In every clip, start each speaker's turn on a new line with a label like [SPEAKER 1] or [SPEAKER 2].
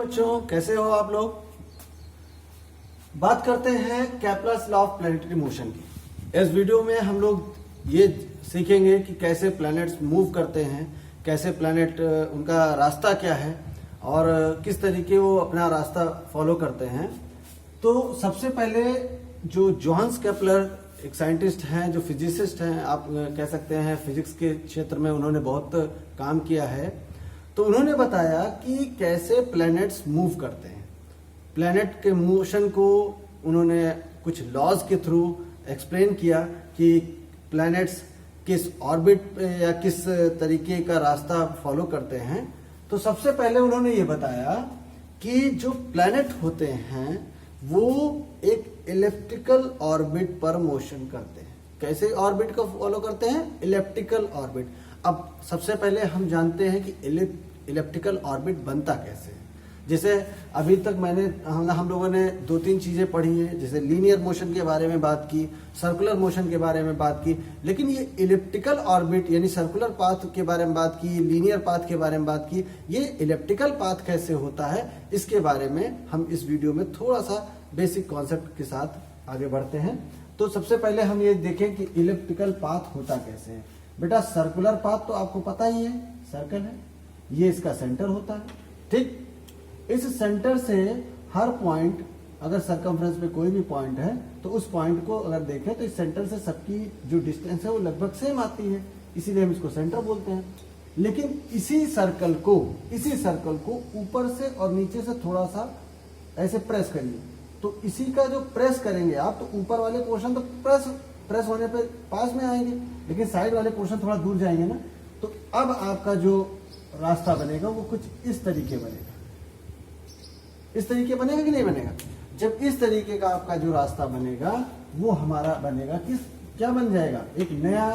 [SPEAKER 1] बच्चों, कैसे हो आप लोग। बात करते हैं Kepler's law of planetary motion की। इस वीडियो में हम लोग ये सीखेंगे कि कैसे प्लैनेट्स मूव करते हैं, कैसे प्लैनेट उनका रास्ता क्या है और किस तरीके वो अपना रास्ता फॉलो करते हैं। तो सबसे पहले जो जोहान्स केपलर एक साइंटिस्ट हैं, जो फिजिसिस्ट हैं, आप कह सकते हैं फिजिक्स के क्षेत्र में उन्होंने बहुत काम किया है। तो उन्होंने बताया कि कैसे प्लैनेट्स मूव करते हैं। प्लैनेट के मोशन को उन्होंने कुछ लॉज के थ्रू एक्सप्लेन किया कि प्लैनेट्स किस ऑर्बिट या किस तरीके का रास्ता फॉलो करते हैं। तो सबसे पहले उन्होंने ये बताया कि जो प्लैनेट होते हैं वो एक इलिप्टिकल ऑर्बिट पर मोशन करते हैं। कैसे ऑर्बिट को फॉलो करते हैं? Elliptical orbit. अब सबसे पहले हम जानते हैं कि इलिप्टिकल ऑर्बिट बनता कैसे है। जैसे अभी तक हम लोगों ने दो तीन चीजें पढ़ी हैं, जैसे लीनियर मोशन के बारे में बात की, सर्कुलर मोशन के बारे में बात की, लेकिन ये इलिप्टिकल ऑर्बिट यानी सर्कुलर पाथ के बारे में बात की, लीनियर पाथ के बारे में बात की। ये इलिप्टिकल पाथ कैसे होता है, इसके बारे में हम इस वीडियो में थोड़ा सा बेसिक कॉन्सेप्ट के साथ आगे बढ़ते हैं। तो सबसे पहले हम ये देखें कि इलिप्टिकल पाथ होता कैसे है। बेटा सर्कुलर पाथ तो आपको पता ही है, सर्कल है, ये इसका सेंटर होता है, ठीक। इस सेंटर से हर पॉइंट, अगर सर्कमफ्रेंस पे कोई भी पॉइंट है तो उस पॉइंट को अगर देखें तो इस सेंटर से सबकी जो डिस्टेंस है वो लगभग सेम आती है, इसीलिए हम इसको सेंटर बोलते हैं। लेकिन इसी सर्कल को ऊपर से और नीचे से थोड़ा सा ऐसे प्रेस करिए, तो इसी का जो प्रेस करेंगे आप, तो ऊपर वाले पोर्शन तो प्रेस होने पे पास में आएंगे, लेकिन साइड वाले पोर्शन थोड़ा दूर जाएंगे ना। तो अब आपका जो रास्ता बनेगा वो कुछ इस तरीके बनेगा। इस तरीके बनेगा कि नहीं बनेगा? जब इस तरीके का आपका जो रास्ता बनेगा वो हमारा बनेगा क्या बन जाएगा? एक नया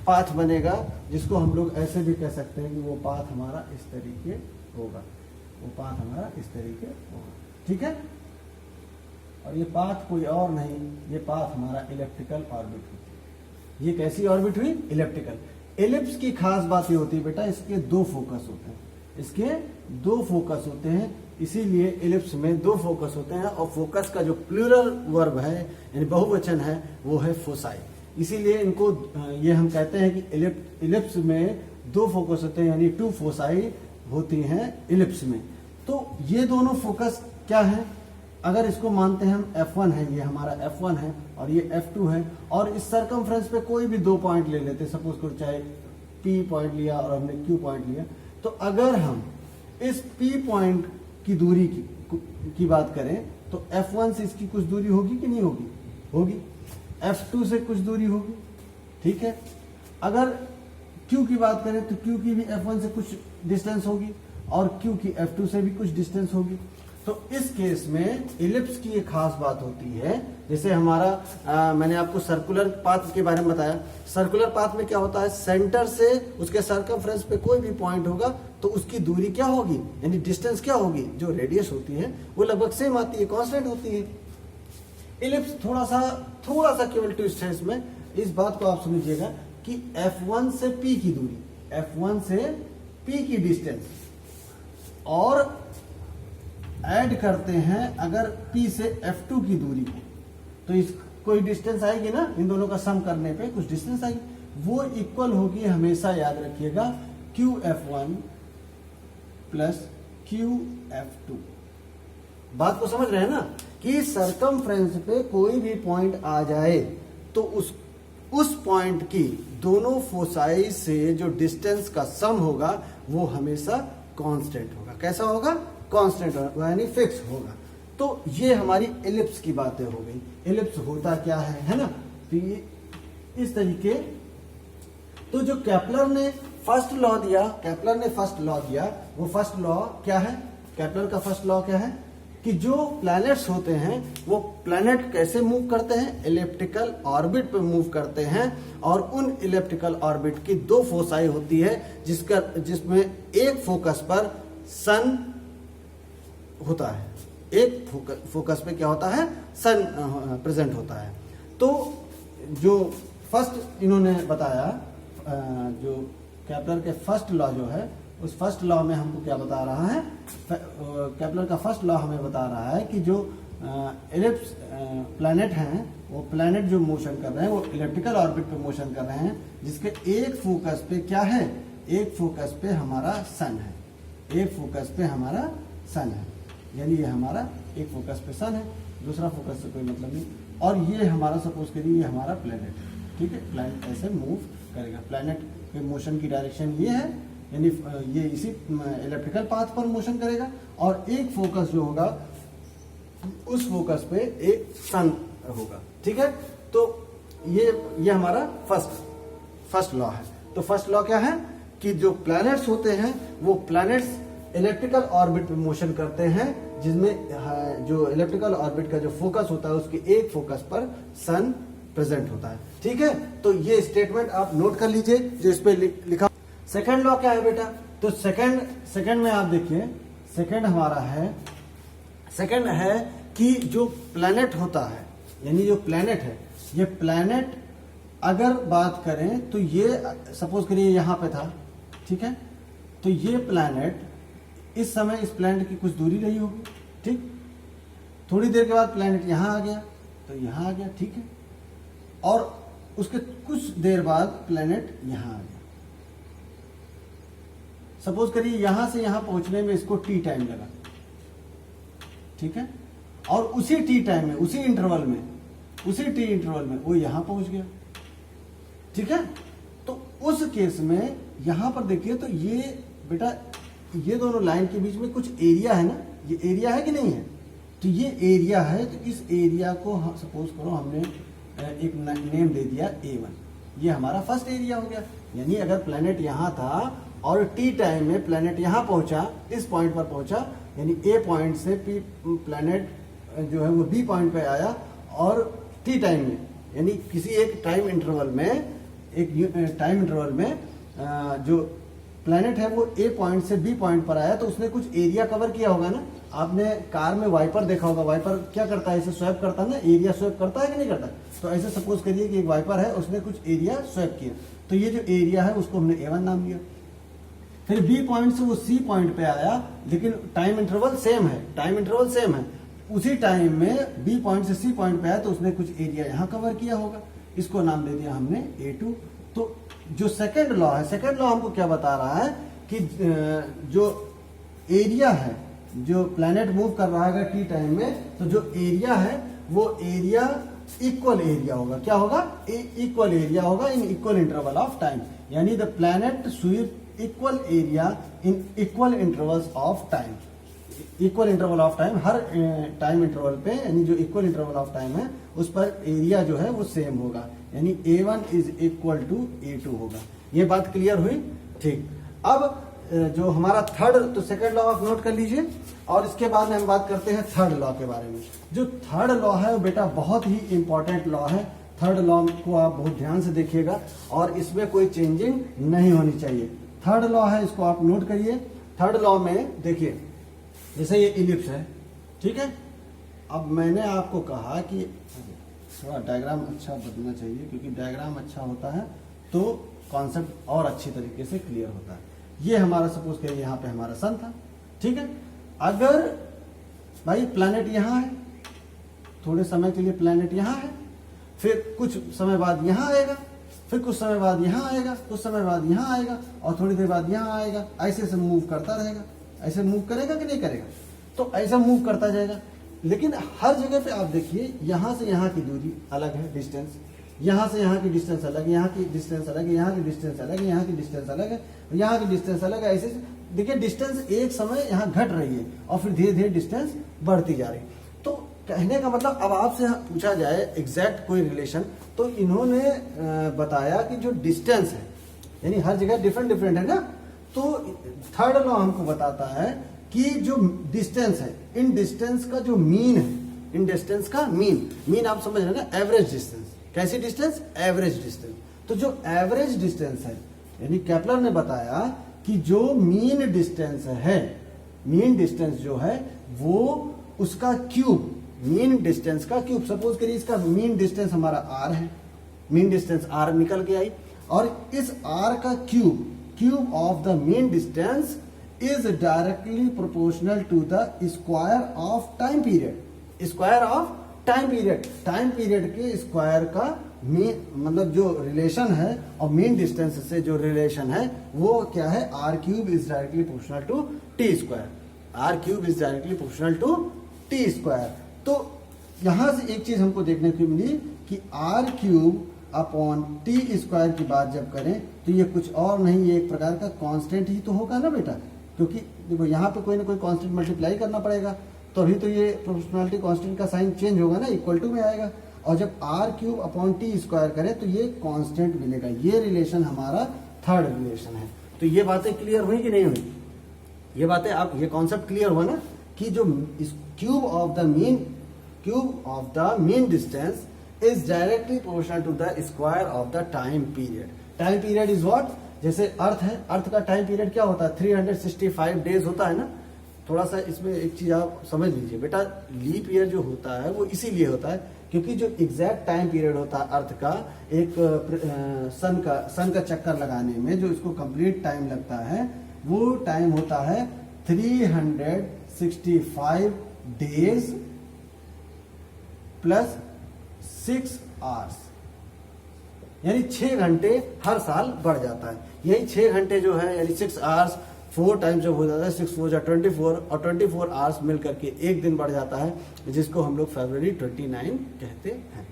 [SPEAKER 1] पाथ बनेगा, जिसको हम लोग ऐसे भी कह सकते हैं कि वो पाथ हमारा इस तरीके होगा, वो पाथ हमारा इस तरीके होगा, ठीक है। और ये पाथ कोई और नहीं, ये पाथ हमारा इलिप्टिकल ऑर्बिट हुई। ये कैसी ऑर्बिट हुई? इलिप्टिकल। एलिप्स की खास बात ये होती है बेटा, इसके दो फोकस होते हैं, इसके दो फोकस होते हैं, इसीलिए एलिप्स में दो फोकस होते हैं। और फोकस का जो प्लूरल वर्ब है यानी बहुवचन है वो है फोसाई, इसीलिए इनको ये हम कहते हैं कि एलिप्स में दो फोकस होते हैं, यानी टू फोसाई होती हैं एलिप्स में। तो ये दोनों फोकस क्या है? अगर इसको मानते हैं हम F1 है, ये हमारा F1 है और ये F2 है, और इस सर्कमफ्रेंस पे कोई भी दो पॉइंट ले लेते, सपोज करो चाहे P पॉइंट लिया और हमने Q पॉइंट लिया, तो अगर हम इस P पॉइंट की दूरी की बात करें तो F1 से इसकी कुछ दूरी होगी कि नहीं होगी? होगी। F2 से कुछ दूरी होगी, ठीक है। अगर Q की बात करें तो Q की भी F1 से कुछ डिस्टेंस होगी और Q की F2 से भी कुछ डिस्टेंस होगी। तो इस केस में इलिप्स की एक खास बात होती है, जैसे हमारा मैंने आपको सर्कुलर पाथ के बारे में बताया। सर्कुलर पाथ में क्या होता है? सेंटर से उसके सर्कमफ्रेंस पे कोई भी पॉइंट होगा तो उसकी दूरी क्या होगी, यानी डिस्टेंस क्या होगी, जो रेडियस होती है वो लगभग सेम आती है, कांस्टेंट होती है। इलिप्स थोड़ा सा केवल ट्विस्ट है इसमें। इस बात को आप समझिएगा कि F1 से P की दूरी, F1 से P की डिस्टेंस और ऐड करते हैं अगर P से F2 की दूरी को, तो इस कोई डिस्टेंस आएगी ना, इन दोनों का सम करने पे कुछ डिस्टेंस आएगी, वो इक्वल होगी, हमेशा याद रखिएगा, QF1 प्लस QF2। बात को समझ रहे हैं ना कि सर्कमफ्रेंस पे कोई भी पॉइंट आ जाए तो उस पॉइंट की दोनों फोसाई से जो डिस्टेंस का सम होगा वो हमेशा कांस्टेंट होगा। कैसा होगा? कांस्टेंट होगा, यानी फिक्स होगा। तो ये हमारी एलिप्स की बातें हो गई। एलिप्स होता क्या है ना? तो ये इस तरीके। तो जो केपलर ने फर्स्ट लॉ दिया, वो फर्स्ट लॉ क्या है? केपलर का फर्स्ट लॉ क्या है कि जो प्लैनेट्स होते हैं वो प्लैनेट कैसे मूव करते हैं? इलिप्टिकल ऑर्बिट पे मूव करते हैं, और उन इलिप्टिकल ऑर्बिट की दो फोसाई होती है, जिसमें एक फोकस पर सन होता है, एक फोकस पे क्या होता है? सन प्रेजेंट होता है। तो जो फर्स्ट इन्होंने बताया, जो केपलर के फर्स्ट लॉ जो है उस फर्स्ट लॉ में हमको क्या बता रहा है, केपलर का फर्स्ट लॉ हमें बता रहा है कि जो एलिप्स प्लैनेट हैं, वो प्लैनेट जो मोशन कर रहे हैं वो इलेप्टिकल ऑर्बिट पे मोशन कर रहे हैं, जिसके एक फोकस पे क्या है, एक फोकस पे हमारा सन है, एक फोकस पे हमारा सन है, यानी ये हमारा एक फोकस पे सन है, दूसरा फोकस से कोई मतलब नहीं। और ये हमारा सपोज करिए ये हमारा प्लैनेट है, ठीक है, प्लैनेट ऐसे मूव करेगा, प्लैनेट के मोशन की डायरेक्शन ये है, यानी ये इसी इलेक्ट्रिकल पाथ पर मोशन करेगा, और एक फोकस जो होगा उस फोकस पे एक सन होगा, ठीक है। तो ये हमारा फर्स्ट लॉ है। तो फर्स्ट लॉ क्या है कि जो प्लैनेट्स होते हैं वो प्लैनेट्स इलेक्ट्रिकल ऑर्बिट पे मोशन करते हैं, जिसमें जो इलेक्ट्रिकल ऑर्बिट का जो फोकस होता है उसके एक फोकस पर सन प्रेजेंट होता है, ठीक है। तो ये स्टेटमेंट आप नोट कर लीजिए जो इस पे लिखा। सेकंड लॉ क्या है बेटा, तो सेकंड में आप देखिए, सेकंड हमारा है, सेकंड है कि जो प्लैनेट होता है, यानी जो प्लैनेट है, ये प्लैनेट अगर बात करें तो ये सपोज करिए यहां पे था, ठीक है, तो ये प्लैनेट इस समय इस प्लैनेट की कुछ दूरी रही होगी, ठीक, थोड़ी देर के बाद प्लैनेट यहां आ गया तो यहां आ गया, ठीक है, और उसके कुछ देर बाद प्लैनेट यहां आ गया। सपोज करिए यहां से यहां पहुंचने में इसको टी टाइम लगा, ठीक है, और उसी टी टाइम में, उसी इंटरवल में वो यहां पहुंच गया, ठीक है। तो उस केस में यहां पर देखिए तो ये बेटा ये दोनों लाइन के बीच में कुछ एरिया है ना, ये एरिया है कि नहीं है, तो ये एरिया है, तो इस एरिया को सपोज करो हमने एक नेम दे दिया A1, ये हमारा फर्स्ट एरिया हो गया। यानी अगर प्लैनेट यहां था और टी टाइम में प्लैनेट यहां पहुंचा, इस पॉइंट पर पहुंचा, यानी ए पॉइंट से प्लैनेट जो है वो बी पॉइंट पे आया, और टी टाइम में यानी किसी एक टाइम इंटरवल में जो प्लैनेट है वो ए पॉइंट से बी पॉइंट पर आया, तो उसने कुछ एरिया कवर किया होगा ना। आपने कार में वाइपर देखा होगा, वाइपर क्या करता है, इसे स्वैप करता है ना, एरिया स्वैप करता है कि नहीं करता। तो ऐसे सपोज करिए कि एक वाइपर है, उसने कुछ एरिया स्वैप किया, तो ये जो एरिया है उसको हमने A1 नाम दिया। फिर बी पॉइंट से वो सी पॉइंट पे आया, लेकिन टाइम इंटरवल सेम है, उसी टाइम में बी पॉइंट से सी पॉइंट पे आया तो उसने कुछ एरिया यहाँ कवर किया होगा, इसको नाम दे दिया हमने A2। तो जो सेकंड लॉ है, सेकंड लॉ हमको क्या बता रहा है कि जो एरिया है, जो प्लैनेट मूव कर रहा है टी टाइम में, तो जो एरिया है वो एरिया इक्वल एरिया होगा, क्या होगा, इक्वल एरिया होगा in equal interval of time, यानी the planet sweep equal area in equal intervals of time, equal interval of time, हर टाइम इंटरवल पे, यानी जो इक्वल इंटरवल ऑफ टाइम है उस पर एरिया जो है वो सेम होगा, यानी A1 is equal to A2 होगा। ये बात क्लियर हुई, ठीक। अब जो हमारा थर्ड, तो सेकंड लॉ आप नोट कर लीजिए, और इसके बाद में हम बात करते हैं थर्ड लॉ के बारे में। जो थर्ड लॉ है वो बेटा बहुत ही इंपॉर्टेंट लॉ है। थर्ड लॉ को आप बहुत ध्यान से देखिएगा और इसमें कोई चेंजिंग नहीं होनी चाहिए। थर्ड लॉ है, इसको आप नोट करिए। थर्ड लॉ में देखिए, जैसे ये इलिप्स है, ठीक है, अब मैंने आपको कहा कि थोड़ा डायग्राम अच्छा बनना चाहिए, क्योंकि डायग्राम अच्छा होता है तो कॉन्सेप्ट और अच्छी तरीके से क्लियर होता है। ये हमारा सपोज करिए यहाँ पे हमारा सन था, ठीक है। अगर भाई प्लैनेट यहाँ है, थोड़े समय के लिए प्लैनेट यहाँ है, फिर कुछ समय बाद यहाँ आएगा, फिर कुछ समय बाद यहाँ आएगा, कुछ समय बाद यहाँ आएगा, और थोड़ी देर बाद यहाँ आएगा, ऐसे से मूव करता रहेगा। ऐसे मूव करेगा कि नहीं करेगा, तो ऐसा मूव करता जाएगा। लेकिन हर जगह पे आप देखिए, यहाँ से यहाँ की दूरी अलग है, डिस्टेंस, यहाँ से यहाँ की डिस्टेंस अलग है, यहाँ की डिस्टेंस अलग है, यहाँ की डिस्टेंस अलग है, यहाँ की डिस्टेंस अलग है, यहाँ की डिस्टेंस अलग है। ऐसे देखिए डिस्टेंस एक समय यहाँ घट रही है और फिर धीरे धीरे डिस्टेंस बढ़ती जा रही है। तो कहने का मतलब, अब आपसे पूछा जाए एग्जैक्ट कोई रिलेशन, तो इन्होंने बताया कि जो डिस्टेंस है, यानी हर जगह डिफरेंट डिफरेंट है ना, तो थर्ड लॉ हमको बताता है कि जो डिस्टेंस है, इन डिस्टेंस का जो मीन है, इन डिस्टेंस का मीन आप समझ रहे हैं ना, एवरेज डिस्टेंस। कैसी डिस्टेंस, एवरेज डिस्टेंस। तो जो एवरेज डिस्टेंस है, यानी केपलर ने बताया कि जो मीन डिस्टेंस है, मीन डिस्टेंस जो है वो उसका क्यूब, मीन डिस्टेंस का क्यूब। सपोज करिए इसका मीन डिस्टेंस हमारा r है, मीन डिस्टेंस r निकल के आई, और इस r का cube cube of the mean distance is directly proportional to the square of time period. Square of time period. Time period के स्क्वायर का मीन मतलब जो रिलेशन है और मीन डिस्टेंस से जो रिलेशन है वो क्या है, R cube is directly proportional to T square. R cube is directly proportional to T square. तो यहां से एक चीज हमको देखने को मिली कि R cube upon T square की बात जब करें तो ये कुछ और नहीं, ये एक प्रकार का कांस्टेंट ही तो होगा ना बेटा, क्योंकि देखो यहाँ पे कोई ना कोई कांस्टेंट मल्टीप्लाई करना पड़ेगा, तो अभी तो ये प्रोपोर्शनलिटी कांस्टेंट का साइन चेंज होगा ना, इक्वल टू में आएगा. और जब R cube upon T square करें तो ये कांस्टेंट मिलेगा. ये रिलेशन हमारा थर्ड रिलेशन है. तो ये बातें क्लियर हुई कि नहीं हुई? ये बातें आप, ये कॉन्सेप्ट क्लियर हुआ ना कि जो cube of the mean distance is directly proportional to the square of the time period. Time period is what? जैसे अर्थ है, अर्थ का टाइम पीरियड क्या होता है? 365 डेज होता है ना. थोड़ा सा इसमें एक चीज आप समझ लीजिए बेटा, लीप ईयर जो होता है वो इसीलिए होता है क्योंकि जो एग्जैक्ट टाइम पीरियड होता है अर्थ का, एक सन का चक्कर लगाने में जो इसको कंप्लीट टाइम लगता है वो टाइम होता है 365 डेज प्लस 6 आवर्स, यानी 6 घंटे हर साल बढ़ जाता है. यही 6 घंटे जो है यानी 6 आवर्स 4 टाइम जब हो जाता है, 6 4 24 और 24 आवर्स मिल करके एक दिन बढ़ जाता है, जिसको हम लोग फरवरी 29 कहते हैं,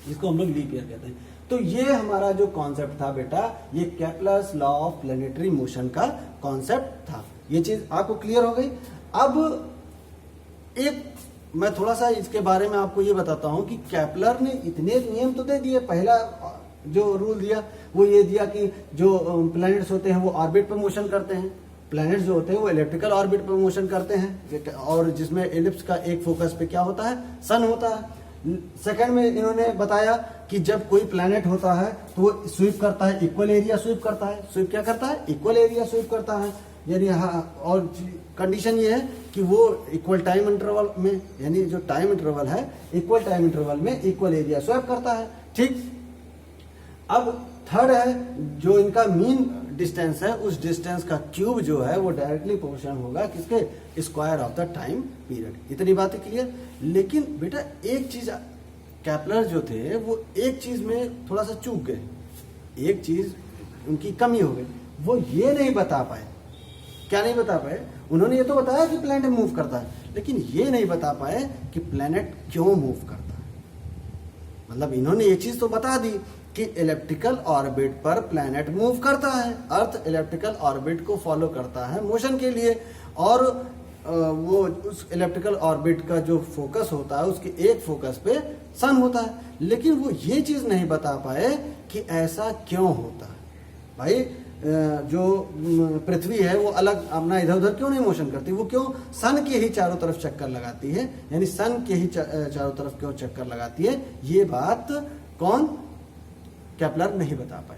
[SPEAKER 1] जिसको हम लोग लीप ईयर कहते हैं. तो ये हमारा जो कॉन्सेप्ट था बेटा, ये Kepler's law of planetary motion का कॉन्सेप्ट था. ये चीज आपको क्लियर हो गई. अब एक मैं थोड़ा सा इसके बारे में आपको ये बताता हूं कि केपलर ने इतने नियम तो दे दिए. पहला जो रूल दिया वो ये दिया कि जो प्लैनेट्स होते हैं वो ऑर्बिट पर मोशन करते हैं. प्लैनेट्स जो होते हैं वो इलेक्ट्रिकल ऑर्बिट पर मोशन करते हैं, और जिसमें एलिप्स का एक फोकस पे क्या होता है, सन होता है. सेकंड में इन्होंने बताया कि जब कोई प्लैनेट होता है तो वो स्वीप करता है, इक्वल एरिया स्वीप करता है. स्वीप क्या करता है? इक्वल एरिया स्वीप करता है. यानी और कंडीशन ये है कि वो इक्वल टाइम इंटरवल में, यानी जो टाइम इंटरवल है इक्वल टाइम इंटरवल में इक्वल एरिया स्वीप करता है. ठीक. अब थर्ड है जो इनका मीन डिस्टेंस है, उस डिस्टेंस का क्यूब जो है वो डायरेक्टली प्रोपोर्शनल होगा किसके? Square of the time period. इतनी बातें क्लियर. लेकिन बेटा एक चीज, केपलर जो थे वो एक चीज में थोड़ा सा चूक गए, एक चीज उनकी कमी हो गई. वो ये नहीं बता पाए. क्या नहीं बता पाए? उन्होंने ये तो बताया कि प्लैनेट मूव करता है, लेकिन ये नहीं बता पाए कि प्लैनेट क्यों मूव करता है. मतलब इन्होंने ये चीज तो बता दी कि इलेप्टिकल ऑर्बिट पर प्लैनेट मूव करता है, अर्थ इलेप्टिकल ऑर्बिट को फॉलो करता है मोशन के लिए, और वो उस इलेप्टिकल ऑर्बिट का जो फोकस होता है उसके एक फोकस पे सन होता है. लेकिन वो ये चीज नहीं बता पाए कि ऐसा क्यों होता है. भाई जो पृथ्वी है वो अलग अपना इधर उधर क्यों नहीं मोशन करती, वो क्यों सन के ही चारों तरफ चक्कर लगाती है, यानी सन के ही चारों तरफ क्यों चक्कर लगाती है, ये बात कौन? केपलर नहीं बता पाए.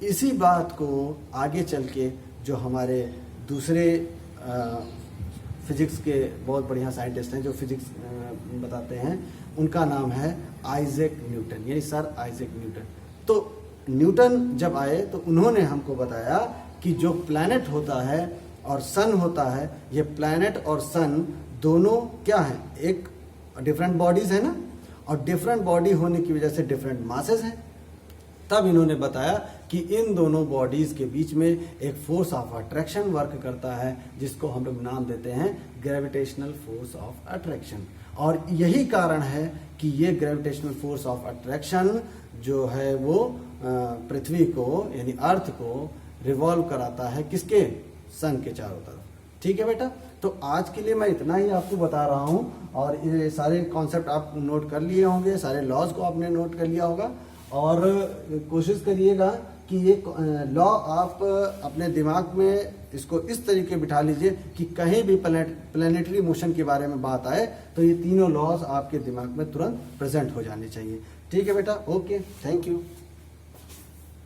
[SPEAKER 1] इसी बात को आगे चल के जो हमारे दूसरे फिजिक्स के बहुत बढ़िया साइंटिस्ट हैं जो फिजिक्स बताते हैं, उनका नाम है आइजैक न्यूटन, यानी सर आइजैक न्यूटन. तो न्यूटन जब आए तो उन्होंने हमको बताया कि जो प्लैनेट होता है और सन होता है, ये प्लैनेट और सन दोनों क्या है? एक डिफरेंट बॉडीज है ना, और डिफरेंट बॉडी होने की वजह से डिफरेंट मासेस हैं. तब इन्होंने बताया कि इन दोनों बॉडीज के बीच में एक फोर्स ऑफ अट्रैक्शन वर्क करता है, जिसको हम लोग नाम देते हैं ग्रेविटेशनल फोर्स ऑफ अट्रैक्शन. और यही कारण है कि ये ग्रेविटेशनल फोर्स ऑफ अट्रैक्शन जो है वो पृथ्वी को यानी अर्थ को रिवॉल्व कराता है किसके? सन के चारों तरफ. ठीक है बेटा. तो आज के लिए मैं इतना ही आपको बता रहा हूं, और ये सारे कॉन्सेप्ट आप नोट कर लिए होंगे, सारे लॉज को आपने नोट कर लिया होगा, और कोशिश करिएगा कि ये लॉ आप अपने दिमाग में इसको इस तरीके बिठा लीजिए कि कहीं भी प्लैनेटरी मोशन के बारे में बात आए तो ये तीनों लॉज आपके दिमाग में तुरंत प्रेजेंट हो जाने चाहिए. ठीक है बेटा. Okay, thank you.